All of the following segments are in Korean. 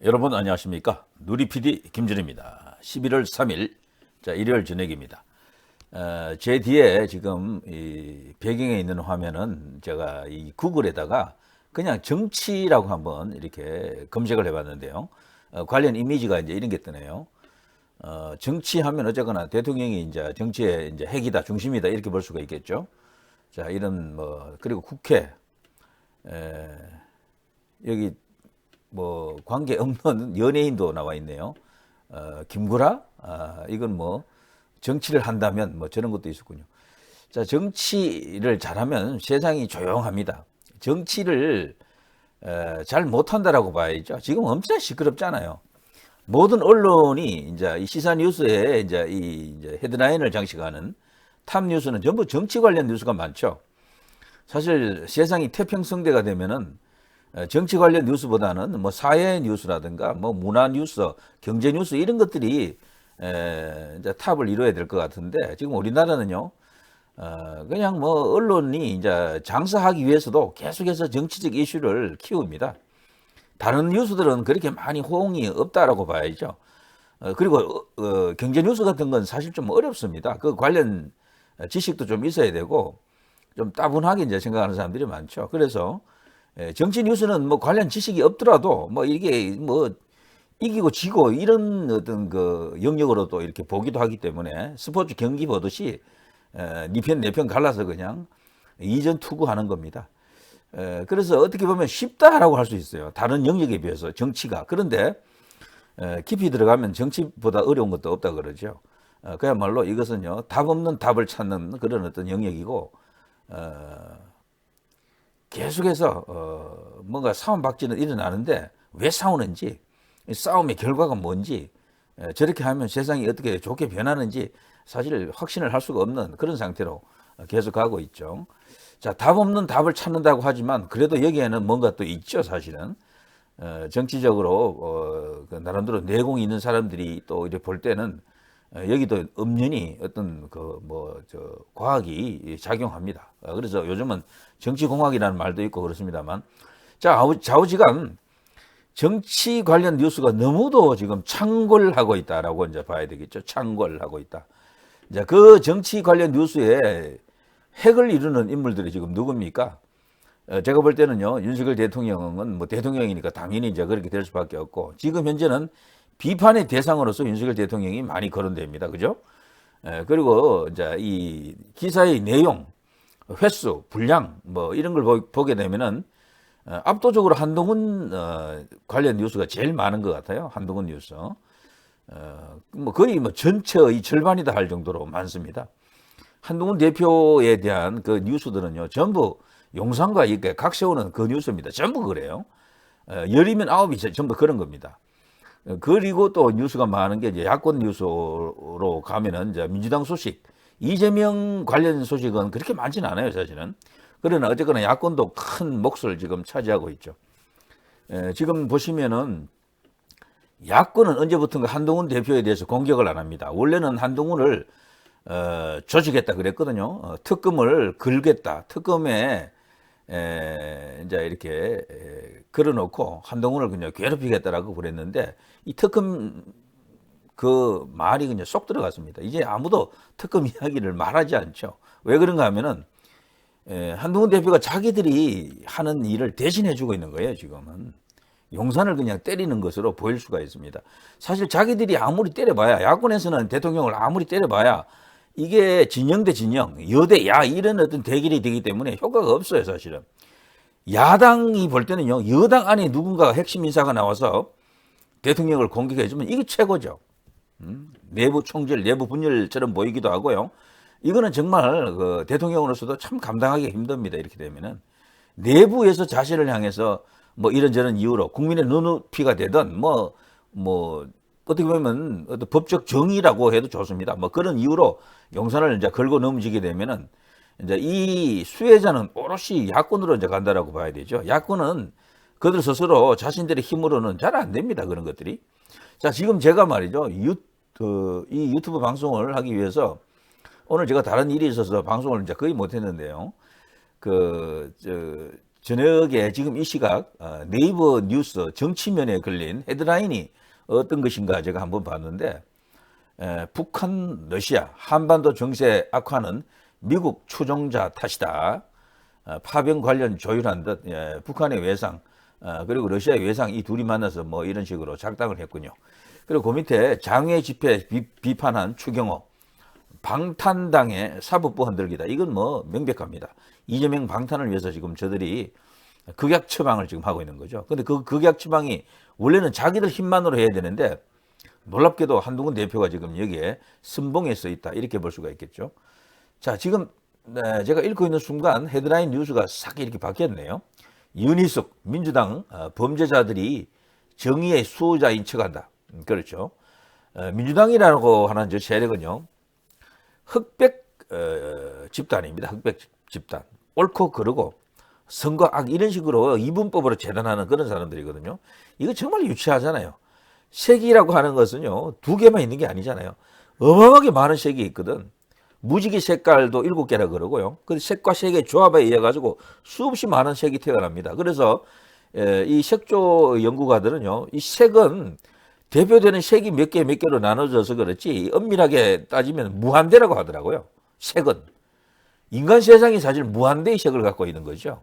여러분 안녕하십니까? 누리 PD 김준입니다. 11월 3일, 자, 일요일 저녁입니다. 제 뒤에 지금 이 배경에 있는 화면은 제가 이 구글에다가 그냥 정치라고 한번 이렇게 검색을 해봤는데요. 관련 이미지가 이제 이런 게 뜨네요. 정치하면 어쨌거나 대통령이 이제 정치의 이제 핵이다, 중심이다 이렇게 볼 수가 있겠죠. 자, 이런 뭐 그리고 국회 에, 여기 뭐 관계 없는 연예인도 나와 있네요. 김구라? 이건 뭐 정치를 한다면 뭐 저런 것도 있었군요. 자, 정치를 잘하면 세상이 조용합니다. 정치를 잘 못한다라고 봐야죠. 지금 엄청 시끄럽잖아요. 모든 언론이 이제 이 시사 뉴스에 이제 이 이제 헤드라인을 장식하는 탑 뉴스는 전부 정치 관련 뉴스가 많죠. 사실 세상이 태평성대가 되면은 정치 관련 뉴스보다는 뭐 사회 뉴스라든가 뭐 문화 뉴스, 경제 뉴스 이런 것들이 이제 탑을 이뤄야 될 것 같은데 지금 우리나라는요, 그냥 뭐 언론이 이제 장사하기 위해서도 계속해서 정치적 이슈를 키웁니다. 다른 뉴스들은 그렇게 많이 호응이 없다라고 봐야죠. 그리고 경제 뉴스 같은 건 사실 좀 어렵습니다. 그 관련 지식도 좀 있어야 되고 좀 따분하게 이제 생각하는 사람들이 많죠. 그래서 정치 뉴스는 뭐 관련 지식이 없더라도 뭐 이게 뭐 이기고 지고 이런 어떤 그 영역으로도 이렇게 보기도 하기 때문에 스포츠 경기 보듯이 니 편 내 편 갈라서 그냥 이전 투구하는 겁니다. 그래서 어떻게 보면 쉽다라고 할 수 있어요. 다른 영역에 비해서 정치가. 그런데 깊이 들어가면 정치보다 어려운 것도 없다 그러죠. 그야말로 이것은요, 답 없는 답을 찾는 그런 어떤 영역이고, 계속해서 뭔가 싸움박질은 일어나는데 왜 싸우는지, 싸움의 결과가 뭔지, 저렇게 하면 세상이 어떻게 좋게 변하는지 사실 확신을 할 수가 없는 그런 상태로 계속 가고 있죠. 자, 답 없는 답을 찾는다고 하지만 그래도 여기에는 뭔가 또 있죠, 사실은. 정치적으로 그 나름대로 내공이 있는 사람들이 또 이렇게 볼 때는 여기도 엄연히 어떤 그 뭐 저 과학이 작용합니다. 그래서 요즘은 정치공학이라는 말도 있고 그렇습니다만, 자, 좌우지간 정치 관련 뉴스가 너무도 지금 창궐하고 있다라고 이제 봐야 되겠죠. 창궐하고 있다. 이제 그 정치 관련 뉴스에 핵을 이루는 인물들이 지금 누굽니까? 제가 볼 때는요, 윤석열 대통령은 뭐 대통령이니까 당연히 이제 그렇게 될 수밖에 없고, 지금 현재는 비판의 대상으로서 윤석열 대통령이 많이 거론됩니다. 그죠? 그리고 이제 이 기사의 내용, 횟수, 분량, 뭐 이런 걸 보게 되면은 압도적으로 한동훈 관련 뉴스가 제일 많은 것 같아요. 한동훈 뉴스. 뭐 거의 뭐 전체의 절반이다 할 정도로 많습니다. 한동훈 대표에 대한 그 뉴스들은요, 전부 용산과 이렇게 각 세우는 그 뉴스입니다. 전부 그래요. 열이면 아홉이 전부 그런 겁니다. 그리고 또 뉴스가 많은 게 이제 야권 뉴스로 가면은 이제 민주당 소식, 이재명 관련 소식은 그렇게 많지는 않아요, 사실은. 그러나 어쨌거나 야권도 큰 몫을 지금 차지하고 있죠. 지금 보시면은 야권은 언제부턴가 한동훈 대표에 대해서 공격을 안 합니다. 원래는 한동훈을 조직했다 그랬거든요. 특검을 걸겠다. 특검에 이제 이렇게 걸어놓고 한동훈을 그냥 괴롭히겠다라고 그랬는데 이 특검 그 말이 그냥 쏙 들어갔습니다. 이제 아무도 특검 이야기를 말하지 않죠. 왜 그런가 하면은 한동훈 대표가 자기들이 하는 일을 대신해주고 있는 거예요. 지금은 용산을 그냥 때리는 것으로 보일 수가 있습니다. 사실 자기들이 아무리 때려봐야, 야권에서는 대통령을 아무리 때려봐야 이게 진영 대 진영, 여대 야 이런 어떤 대결이 되기 때문에 효과가 없어요, 사실은. 야당이 볼 때는요, 여당 안에 누군가 핵심 인사가 나와서 대통령을 공격해주면 이게 최고죠. 내부 총질, 내부 분열처럼 보이기도 하고요. 이거는 정말 그 대통령으로서도 참 감당하기 힘듭니다. 이렇게 되면은 내부에서 자신을 향해서 뭐 이런저런 이유로 국민의 눈높이가 되든 뭐 어떻게 보면 어떤 법적 정의라고 해도 좋습니다. 뭐 그런 이유로 용산을 이제 걸고 넘어지게 되면은 이제 이 수혜자는 오롯이 야권으로 이제 간다라고 봐야 되죠. 야권은 그들 스스로 자신들의 힘으로는 잘 안 됩니다. 그런 것들이. 자, 지금 제가 말이죠. 이 유튜브 방송을 하기 위해서 오늘 제가 다른 일이 있어서 방송을 이제 거의 못 했는데요. 저녁에 지금 이 시각 네이버 뉴스 정치면에 걸린 헤드라인이 어떤 것인가 제가 한번 봤는데 북한, 러시아, 한반도 정세 악화는 미국 추종자 탓이다. 파병 관련 조율한 듯 북한의 외상 그리고 러시아의 외상 이 둘이 만나서 뭐 이런 식으로 작당을 했군요. 그리고 그 밑에 장외 집회 비판한 추경호 방탄당의 사법부 흔들기다. 이건 뭐 명백합니다. 이재명 방탄을 위해서 지금 저들이 극약 처방을 지금 하고 있는 거죠. 근데 그 극약 처방이 원래는 자기들 힘만으로 해야 되는데 놀랍게도 한동훈 대표가 지금 여기에 선봉에 써 있다. 이렇게 볼 수가 있겠죠. 자, 지금 제가 읽고 있는 순간 헤드라인 뉴스가 싹 이렇게 바뀌었네요. 윤희숙 민주당 범죄자들이 정의의 수호자인 척한다. 그렇죠. 민주당이라고 하는 저 세력은요. 흑백 집단입니다. 흑백 집단. 옳고 그르고 선거 악 이런 식으로 이분법으로 재단하는 그런 사람들이거든요. 이거 정말 유치하잖아요. 색이라고 하는 것은요. 두 개만 있는 게 아니잖아요. 어마어마하게 많은 색이 있거든. 무지개 색깔도 7개라 그러고요. 그 색과 색의 조합에 의해 가지고 수없이 많은 색이 태어납니다. 그래서 이 색조 연구가들은요. 이 색은 대표되는 색이 몇 개로 나눠져서 그렇지 엄밀하게 따지면 무한대라고 하더라고요. 색은. 인간 세상이 사실 무한대의 색을 갖고 있는 거죠.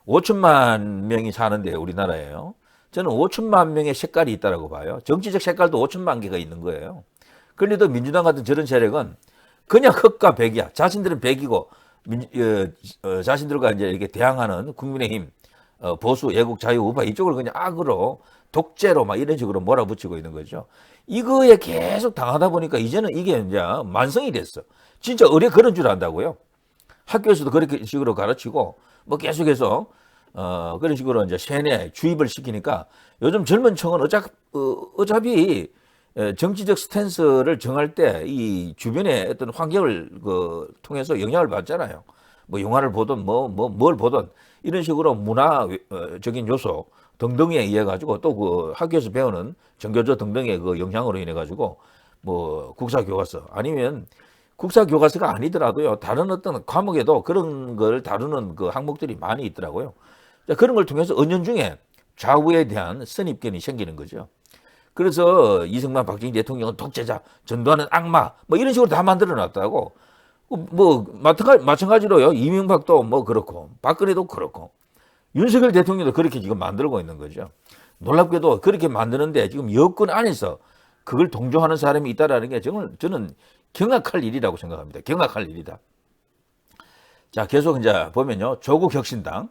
5천만 명이 사는데 우리나라에요. 저는 5천만 명의 색깔이 있다고 봐요. 정치적 색깔도 5천만 개가 있는 거예요. 그런데도 민주당 같은 저런 세력은 그냥 흑과 백이야. 자신들은 백이고 자신들과 이제 이렇게 대항하는 국민의힘, 보수, 애국, 자유, 우파 이쪽을 그냥 악으로 독재로 막 이런 식으로 몰아붙이고 있는 거죠. 이거에 계속 당하다 보니까 이제는 이게 이제 만성이 됐어. 진짜 의뢰 그런 줄 안다고요. 학교에서도 그렇게 식으로 가르치고 뭐 계속해서 그런 식으로 이제 세뇌 주입을 시키니까 요즘 젊은 층은 어차피 정치적 스탠스를 정할 때 이 주변의 어떤 환경을 통해서 영향을 받잖아요. 뭐 영화를 보든 뭘 보든 이런 식으로 문화적인 요소 등등에 의해 가지고 또 그 학교에서 배우는 정교조 등등의 그 영향으로 인해 가지고 뭐 국사 교과서 아니면 국사 교과서가 아니더라도요 다른 어떤 과목에도 그런 걸 다루는 그 항목들이 많이 있더라고요. 그런 걸 통해서 은연중에 좌우에 대한 선입견이 생기는 거죠. 그래서 이승만 박정희 대통령은 독재자, 전두환은 악마, 뭐 이런 식으로 다 만들어 놨다고. 뭐 마찬가지로요. 이명박도 뭐 그렇고, 박근혜도 그렇고, 윤석열 대통령도 그렇게 지금 만들고 있는 거죠. 놀랍게도 그렇게 만드는데 지금 여권 안에서 그걸 동조하는 사람이 있다라는 게 저는 경악할 일이라고 생각합니다. 경악할 일이다. 자, 계속 이제 보면요. 조국 혁신당,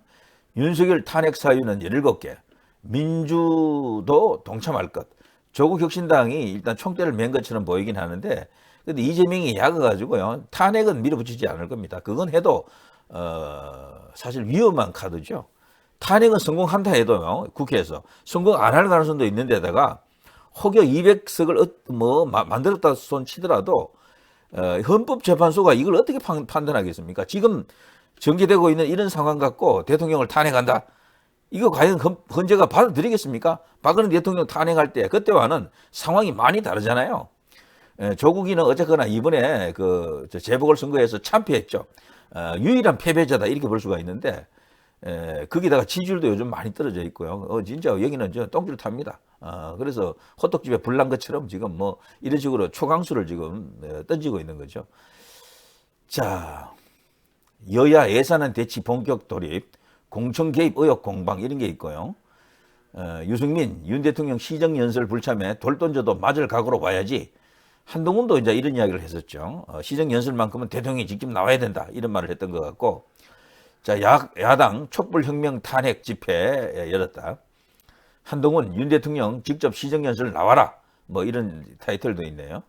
윤석열 탄핵 사유는 17개, 민주도 동참할 것. 조국 혁신당이 일단 총대를 맨 것처럼 보이긴 하는데, 근데 이재명이 약아가지고요, 탄핵은 밀어붙이지 않을 겁니다. 그건 해도, 사실 위험한 카드죠. 탄핵은 성공한다 해도요, 국회에서. 성공 안 할 가능성도 있는 데다가, 혹여 200석을 만들었다 손 치더라도, 헌법재판소가 이걸 어떻게 판단하겠습니까? 지금 전개되고 있는 이런 상황 갖고 대통령을 탄핵한다? 이거 과연 헌재가 받아들이겠습니까? 박근혜 대통령 탄핵할 때 그때와는 상황이 많이 다르잖아요. 조국이는 어쨌거나 이번에 그 재보궐선거에서 참패했죠. 유일한 패배자다 이렇게 볼 수가 있는데 거기다가 지지율도 요즘 많이 떨어져 있고요. 진짜 여기는 똥줄 탑니다. 그래서 호떡집에 불 난 것처럼 지금 뭐 이런 식으로 초강수를 지금 던지고 있는 거죠. 자, 여야 예산안 대치 본격 돌입. 공천 개입 의혹 공방 이런 게 있고요. 유승민 윤 대통령 시정연설 불참에 돌 던져도 맞을 각오로 와야지. 한동훈도 이제 이런 이야기를 했었죠. 시정연설만큼은 대통령이 직접 나와야 된다 이런 말을 했던 것 같고. 자, 야당 촛불혁명 탄핵 집회 열었다. 한동훈 윤 대통령 직접 시정연설 나와라. 뭐 이런 타이틀도 있네요.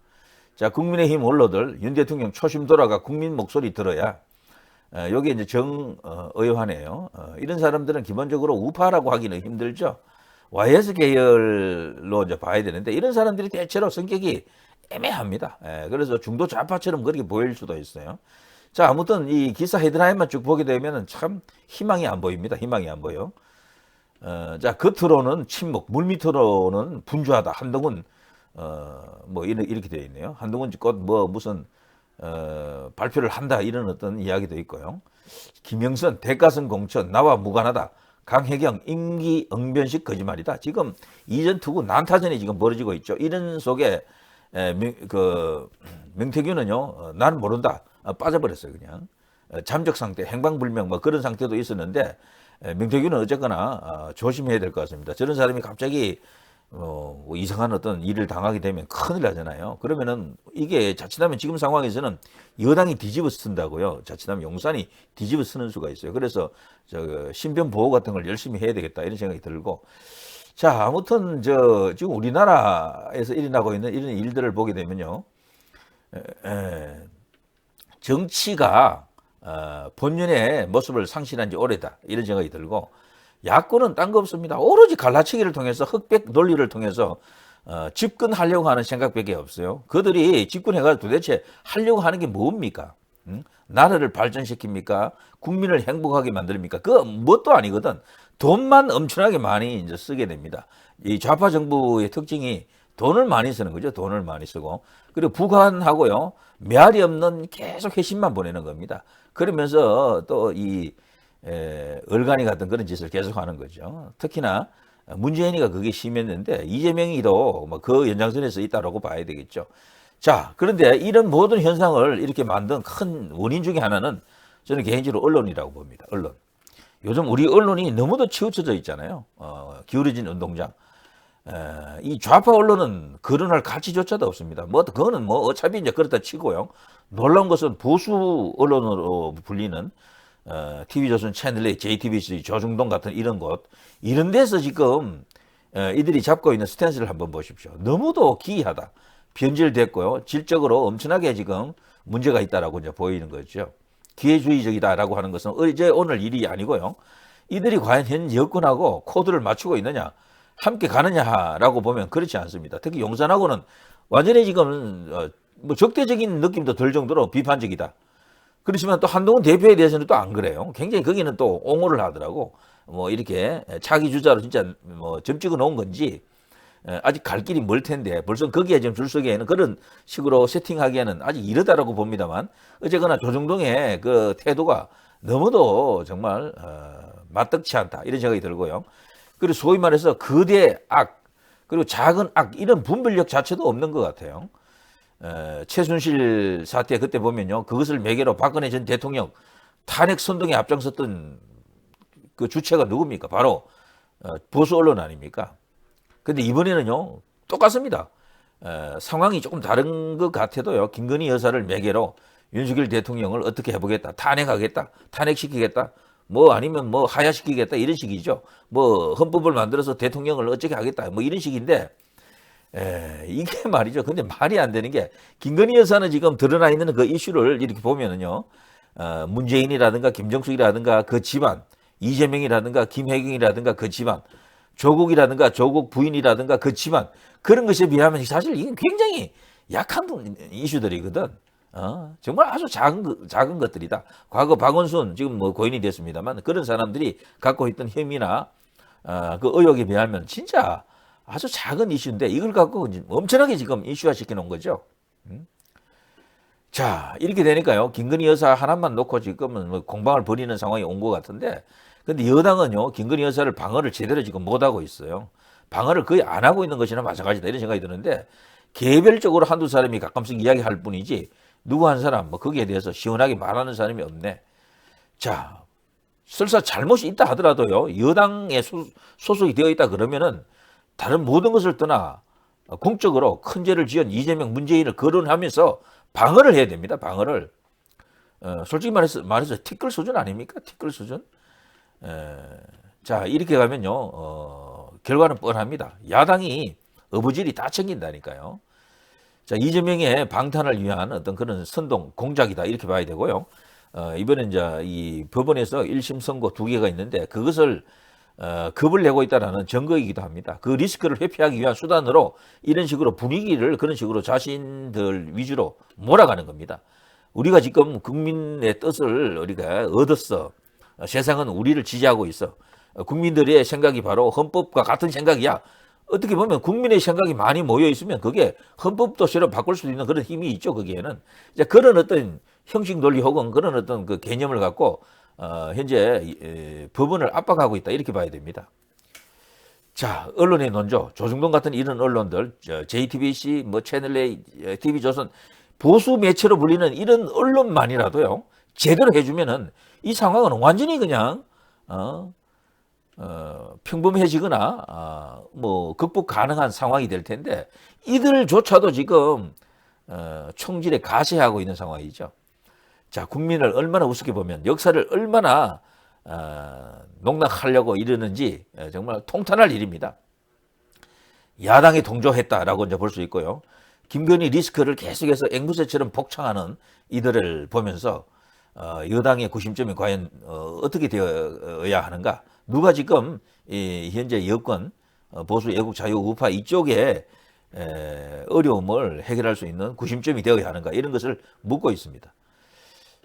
자, 국민의힘 원로들 윤 대통령 초심 돌아가 국민 목소리 들어야. 여기 이제 정의화네요. 이런 사람들은 기본적으로 우파라고 하기는 힘들죠. YS 계열로 이제 봐야 되는데 이런 사람들이 대체로 성격이 애매합니다. 그래서 중도 좌파처럼 그렇게 보일 수도 있어요. 자, 아무튼 이 기사 헤드라인만 쭉 보게 되면 참 희망이 안 보입니다. 희망이 안 보여. 자, 겉으로는 침묵, 물밑으로는 분주하다. 한동훈 뭐 이렇게 되어 있네요. 한동훈 곧 뭐 무슨 발표를 한다 이런 어떤 이야기도 있고요. 김영선 대가성 공천 나와 무관하다. 강혜경 임기 응변식 거짓말이다. 지금 이전 투구 난타전이 지금 벌어지고 있죠. 이런 속에 명태균은요, 나는 모른다. 빠져버렸어요, 그냥. 잠적 상태, 행방불명 뭐 그런 상태도 있었는데 명태균은 어쨌거나 조심해야 될 것 같습니다. 저런 사람이 갑자기 뭐 이상한 어떤 일을 당하게 되면 큰일 나잖아요. 그러면은 이게 자칫하면 지금 상황에서는 여당이 뒤집어 쓴다고요. 자칫하면 용산이 뒤집어 쓰는 수가 있어요. 그래서 신변 보호 같은 걸 열심히 해야 되겠다 이런 생각이 들고. 자, 아무튼 지금 우리나라에서 일어나고 있는 이런 일들을 보게 되면요, 정치가 본연의 모습을 상실한 지 오래다 이런 생각이 들고, 야권은 딴 거 없습니다. 오로지 갈라치기를 통해서 흑백 논리를 통해서 집권하려고 하는 생각밖에 없어요. 그들이 집권해가지고 도대체 하려고 하는 게 뭡니까? 응? 나라를 발전시킵니까? 국민을 행복하게 만듭니까? 그거 뭣도 아니거든. 돈만 엄청나게 많이 이제 쓰게 됩니다. 이 좌파 정부의 특징이 돈을 많이 쓰는 거죠. 돈을 많이 쓰고. 그리고 북한하고요, 메아리 없는 계속 회신만 보내는 겁니다. 그러면서 또 이 얼간이 같은 그런 짓을 계속하는 거죠. 특히나 문재인이가 그게 심했는데 이재명이도 뭐 그 연장선에서 있다라고 봐야 되겠죠. 자, 그런데 이런 모든 현상을 이렇게 만든 큰 원인 중에 하나는 저는 개인적으로 언론이라고 봅니다. 언론. 요즘 우리 언론이 너무도 치우쳐져 있잖아요. 기울어진 운동장. 이 좌파 언론은 거론할 가치조차도 없습니다. 뭐 그거는 뭐 어차피 이제 그렇다 치고요. 놀라운 것은 보수 언론으로 불리는 TV조선 채널A, JTBC, 조중동 같은 이런 곳, 이런 데서 지금 이들이 잡고 있는 스탠스를 한번 보십시오. 너무도 기이하다. 변질됐고요. 질적으로 엄청나게 지금 문제가 있다라고 이제 보이는 거죠. 기회주의적이다라고 하는 것은 어제 오늘 일이 아니고요. 이들이 과연 현 여권하고 코드를 맞추고 있느냐, 함께 가느냐라고 보면 그렇지 않습니다. 특히 용산하고는 완전히 지금 뭐 적대적인 느낌도 들 정도로 비판적이다. 그렇지만 또 한동훈 대표에 대해서는 또 안 그래요. 굉장히 거기는 또 옹호를 하더라고. 뭐 이렇게 차기 주자로 진짜 뭐 점 찍어 놓은 건지 아직 갈 길이 멀 텐데 벌써 거기에 지금 줄 서기에는 그런 식으로 세팅하기에는 아직 이르다라고 봅니다만, 어쨌거나 조중동의 그 태도가 너무도 정말 마땅치 않다 이런 생각이 들고요. 그리고 소위 말해서 거대 악 그리고 작은 악 이런 분별력 자체도 없는 것 같아요. 최순실 사태 그때 보면요, 그것을 매개로 박근혜 전 대통령 탄핵 선동에 앞장섰던 그 주체가 누굽니까? 바로 보수 언론 아닙니까? 근데 이번에는요 똑같습니다. 상황이 조금 다른 것 같아도요, 김건희 여사를 매개로 윤석열 대통령을 어떻게 해보겠다, 탄핵하겠다, 탄핵시키겠다, 뭐 아니면 뭐 하야시키겠다 이런 식이죠. 뭐 헌법을 만들어서 대통령을 어떻게 하겠다 뭐 이런 식인데, 이게 말이죠. 근데 말이 안 되는 게, 김건희 여사는 지금 드러나 있는 그 이슈를 이렇게 보면은요, 문재인이라든가 김정숙이라든가 그 집안, 이재명이라든가 김혜경이라든가 그 집안, 조국이라든가 조국 부인이라든가 그 집안, 그런 것에 비하면 사실 이게 굉장히 약한 이슈들이거든. 정말 아주 작은 것들이다. 과거 박원순 지금 뭐 고인이 됐습니다만 그런 사람들이 갖고 있던 혐의나 그 의혹에 비하면 진짜 아주 작은 이슈인데 이걸 갖고 엄청나게 지금 이슈화 시켜 놓은 거죠. 자, 이렇게 되니까요, 김건희 여사 하나만 놓고 지금은 뭐 공방을 벌이는 상황이 온 것 같은데, 근데 여당은요, 김건희 여사를 방어를 제대로 지금 못하고 있어요. 방어를 거의 안 하고 있는 것이나 마찬가지다 이런 생각이 드는데, 개별적으로 한두 사람이 가끔씩 이야기할 뿐이지 누구 한 사람 뭐 거기에 대해서 시원하게 말하는 사람이 없네. 자, 설사 잘못이 있다 하더라도요, 여당에 소속이 되어 있다 그러면은 다른 모든 것을 떠나 공적으로 큰 죄를 지은 이재명, 문재인을 거론하면서 방어를 해야 됩니다. 방어를. 솔직히 말해서 티끌 수준 아닙니까? 티끌 수준. 자, 이렇게 가면요, 결과는 뻔합니다. 야당이 어부질이 다 챙긴다니까요. 자, 이재명의 방탄을 위한 어떤 그런 선동 공작이다 이렇게 봐야 되고요. 이번에 이제 이 법원에서 1심 선고 2개가 있는데 그것을 겁을 내고 있다는 증거이기도 합니다. 그 리스크를 회피하기 위한 수단으로 이런 식으로 분위기를 그런 식으로 자신들 위주로 몰아가는 겁니다. 우리가 지금 국민의 뜻을 우리가 얻었어. 세상은 우리를 지지하고 있어. 국민들의 생각이 바로 헌법과 같은 생각이야. 어떻게 보면 국민의 생각이 많이 모여 있으면 그게 헌법도 새로 바꿀 수 있는 그런 힘이 있죠. 거기에는 이제 그런 어떤 형식 논리 혹은 그런 어떤 그 개념을 갖고 현재 법원을 압박하고 있다 이렇게 봐야 됩니다. 자, 언론의 논조, 조중동 같은 이런 언론들, JTBC, 뭐 채널A, TV조선 보수 매체로 불리는 이런 언론만이라도요 제대로 해주면은 이 상황은 완전히 그냥 평범해지거나 뭐 극복 가능한 상황이 될 텐데 이들조차도 지금 총질에 가세하고 있는 상황이죠. 자, 국민을 얼마나 우습게 보면 역사를 얼마나 농락하려고 이러는지 정말 통탄할 일입니다. 야당이 동조했다라고 이제 볼 수 있고요. 김건희 리스크를 계속해서 앵무새처럼 복창하는 이들을 보면서 여당의 구심점이 과연 어떻게 되어야 하는가? 누가 지금 현재 여권 보수 애국 자유 우파 이쪽에 어려움을 해결할 수 있는 구심점이 되어야 하는가? 이런 것을 묻고 있습니다.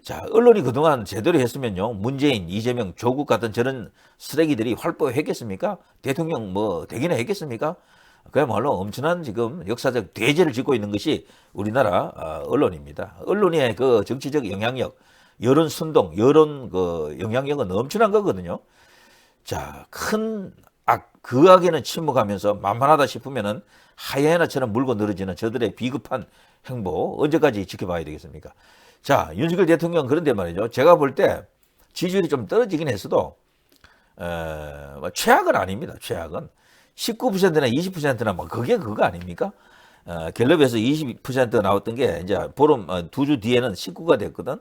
자, 언론이 그동안 제대로 했으면요. 문재인, 이재명, 조국 같은 저런 쓰레기들이 활보했겠습니까? 대통령 뭐 되기나 했겠습니까? 그야말로 엄청난 지금 역사적 대죄를 짓고 있는 것이 우리나라 언론입니다. 언론의 그 정치적 영향력, 여론 선동, 여론 그 영향력은 엄청난 거거든요. 자, 큰 악, 그 악에는 침묵하면서 만만하다 싶으면은 하이에나처럼 물고 늘어지는 저들의 비겁한 행보 언제까지 지켜봐야 되겠습니까? 자, 윤석열 대통령 그런데 말이죠. 제가 볼 때 지지율이 좀 떨어지긴 했어도 최악은 아닙니다. 최악은 19%나 20%나 뭐 그게 그거 아닙니까? 갤럽에서 20% 나왔던 게 이제 보름 2주 뒤에는 19가 됐거든.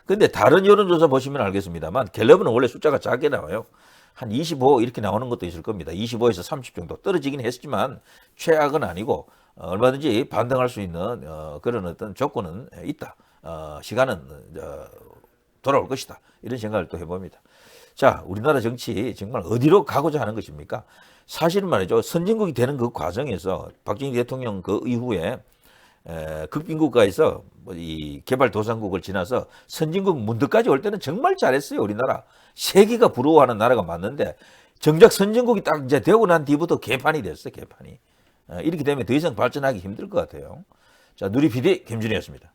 근데 다른 여론조사 보시면 알겠습니다만 갤럽은 원래 숫자가 작게 나와요. 한 25 이렇게 나오는 것도 있을 겁니다. 25에서 30 정도 떨어지긴 했지만 최악은 아니고 얼마든지 반등할 수 있는 그런 어떤 조건은 있다. 시간은 돌아올 것이다. 이런 생각을 또 해봅니다. 자, 우리나라 정치 정말 어디로 가고자 하는 것입니까? 사실은 말이죠. 선진국이 되는 그 과정에서 박정희 대통령 그 이후에 극빈국가에서 이 개발도상국을 지나서 선진국 문턱까지 올 때는 정말 잘했어요. 우리나라. 세계가 부러워하는 나라가 맞는데 정작 선진국이 딱 이제 되고 난 뒤부터 개판이 됐어요. 개판이. 이렇게 되면 더 이상 발전하기 힘들 것 같아요. 자, 누리 PD 김준희였습니다.